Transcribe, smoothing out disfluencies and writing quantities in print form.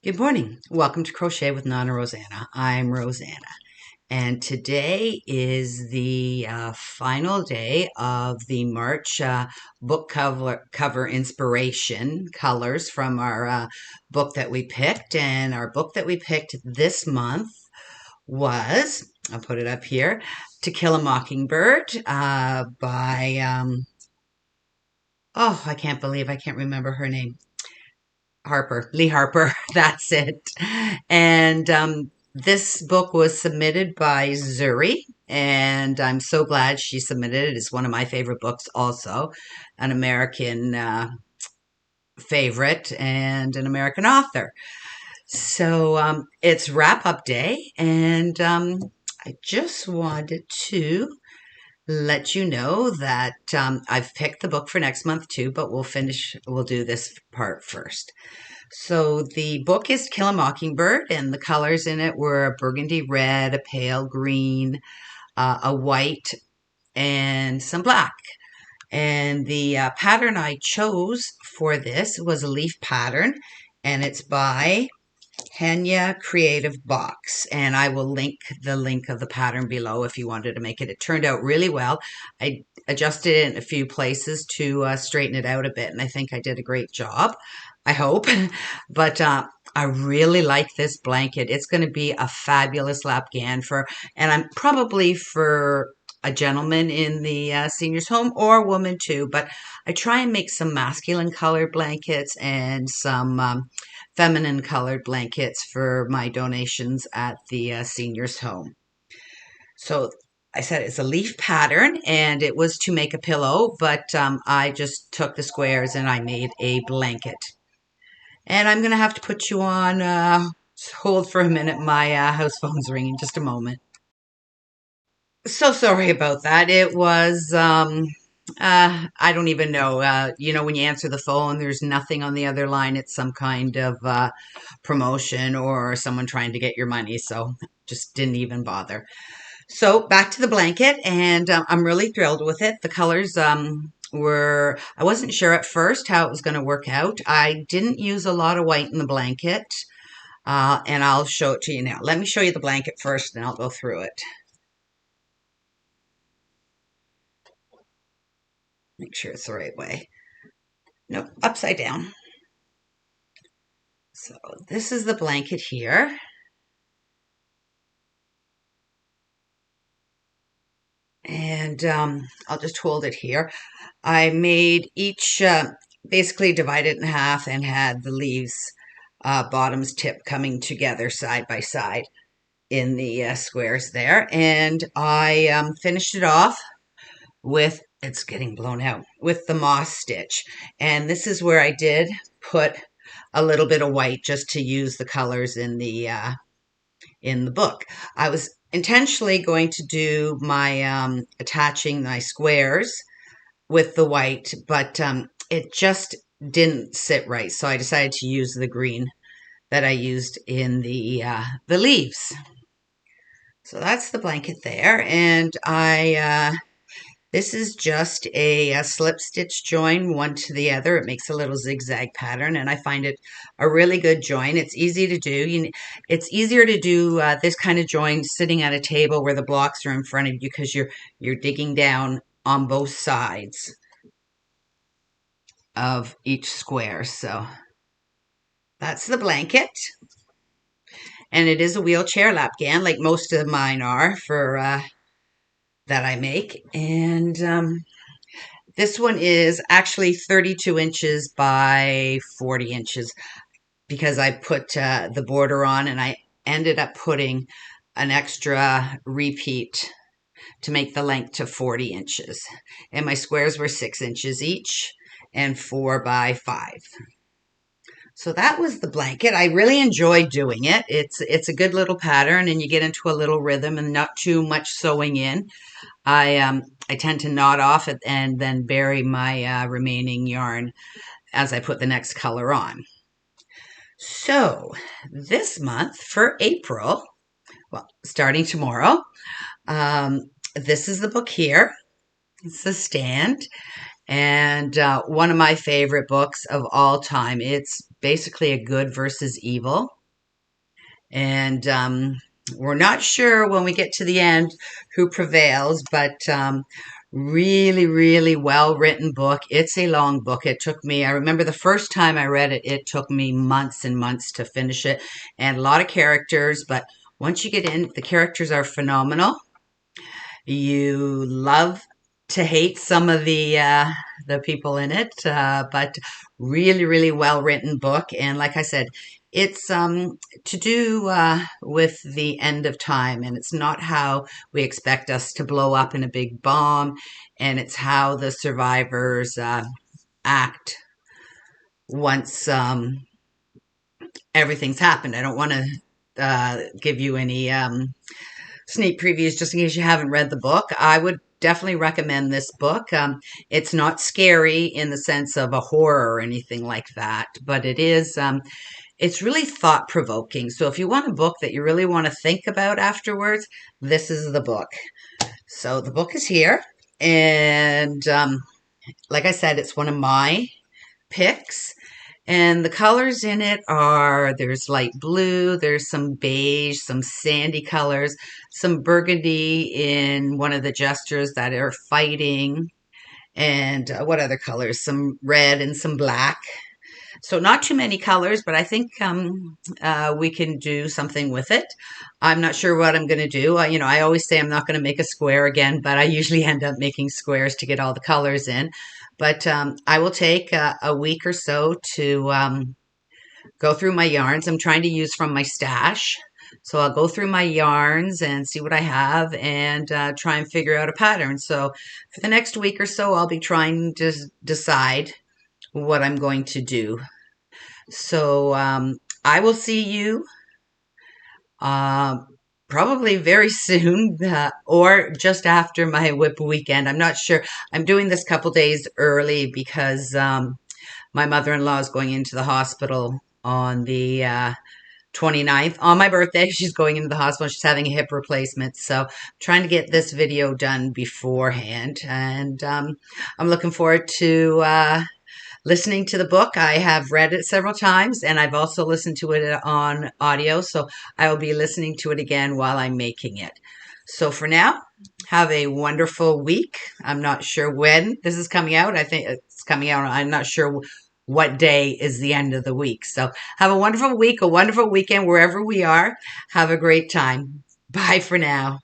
Good morning. Welcome to Crochet with Nonna Rosanna. I'm Rosanna, and today is the final day of the March book cover inspiration colors from our book that we picked. And our book that we picked this month was, I'll put it up here, To Kill a Mockingbird by, I can't believe I can't remember her name. Harper, Lee Harper, that's it. And this book was submitted by Zuri, and I'm so glad she submitted it. It's one of my favorite books, also, an American favorite and an American author. So it's wrap up day, and I just wanted to let you know that I've picked the book for next month too, but we'll do this part first. So the book is Kill a Mockingbird, and the colors in it were a burgundy red, a pale green, a white, and some black. And the pattern I chose for this was a leaf pattern, and it's by Hanya Creative Box, and I will link of the pattern below if you wanted to make it. It turned out really well. I adjusted it in a few places to straighten it out a bit, and I think I did a great job. I hope. But I really like this blanket. It's going to be a fabulous lapgan and I'm probably for a gentleman in the seniors home or a woman too, but I try and make some masculine colored blankets and some feminine colored blankets for my donations at the seniors home. So I said it's a leaf pattern and it was to make a pillow, but I just took the squares and I made a blanket. And I'm going to have to put you on hold for a minute. My house phone's ringing. Just a moment. So sorry about that. It was, I don't even know. When you answer the phone, there's nothing on the other line. It's some kind of promotion or someone trying to get your money. So just didn't even bother. So back to the blanket, and I'm really thrilled with it. The colors I wasn't sure at first how it was going to work out. I didn't use a lot of white in the blanket, and I'll show it to you now. Let me show you the blanket first, and I'll go through it. Make sure it's the right way. Nope, upside down. So this is the blanket here. And I'll just hold it here. I made each, basically divided in half and had the leaves bottoms tip coming together side by side in the squares there. And I finished it off with, it's getting blown out, with the moss stitch. And this is where I did put a little bit of white just to use the colors in the book. I was intentionally going to do my attaching my squares with the white, but it just didn't sit right. So I decided to use the green that I used in the leaves. So that's the blanket there. And this is just a slip stitch join one to the other. It makes a little zigzag pattern, and I find it a really good join. It's easy to do. It's easier to do this kind of join sitting at a table where the blocks are in front of you because you're digging down on both sides of each square. So that's the blanket. And it is a wheelchair lapgan, like most of mine are for that I make. And this one is actually 32 inches by 40 inches because I put the border on, and I ended up putting an extra repeat to make the length to 40 inches. And my squares were 6 inches each and 4 by 5. So that was the blanket. I really enjoyed doing it. It's a good little pattern, and you get into a little rhythm and not too much sewing in. I tend to knot off it and then bury my remaining yarn as I put the next color on. So this month for April, well, starting tomorrow, this is the book here. It's the stand. And one of my favorite books of all time. It's basically a good versus evil And we're not sure when we get to the end who prevails, but really, really well written book. It's a long book. It took me, I remember the first time I read it, it took me months and months to finish it, and a lot of characters, but once you get in, the characters are phenomenal. You love to hate some of the people in it, but really, really well written book. And like I said, it's to do with the end of time, and it's not how we expect us to blow up in a big bomb, and it's how the survivors act once everything's happened. I don't want to give you any sneak previews just in case you haven't read the book. I would definitely recommend this book. It's not scary in the sense of a horror or anything like that, but it is. It's really thought provoking. So if you want a book that you really want to think about afterwards, this is the book. So the book is here, and like I said, it's one of my picks. And the colors in it are, there's light blue, there's some beige, some sandy colors, some burgundy in one of the gestures that are fighting, and what other colors? Some red and some black. So not too many colors, but I think we can do something with it. I'm not sure what I'm going to do. I always say I'm not going to make a square again, but I usually end up making squares to get all the colors in. But I will take a week or so to go through my yarns. I'm trying to use from my stash. So I'll go through my yarns and see what I have and try and figure out a pattern. So for the next week or so, I'll be trying to decide what I'm going to do. So I will see you uh, probably very soon or just after my whip weekend. I'm not sure. I'm doing this couple days early because my mother-in-law is going into the hospital on the 29th. On my birthday, she's going into the hospital. She's having a hip replacement. So I'm trying to get this video done beforehand. And I'm looking forward to listening to the book. I have read it several times, and I've also listened to it on audio. So I will be listening to it again while I'm making it. So for now, have a wonderful week. I'm not sure when this is coming out. I think it's coming out. I'm not sure what day is the end of the week. So have a wonderful week, a wonderful weekend wherever we are. Have a great time. Bye for now.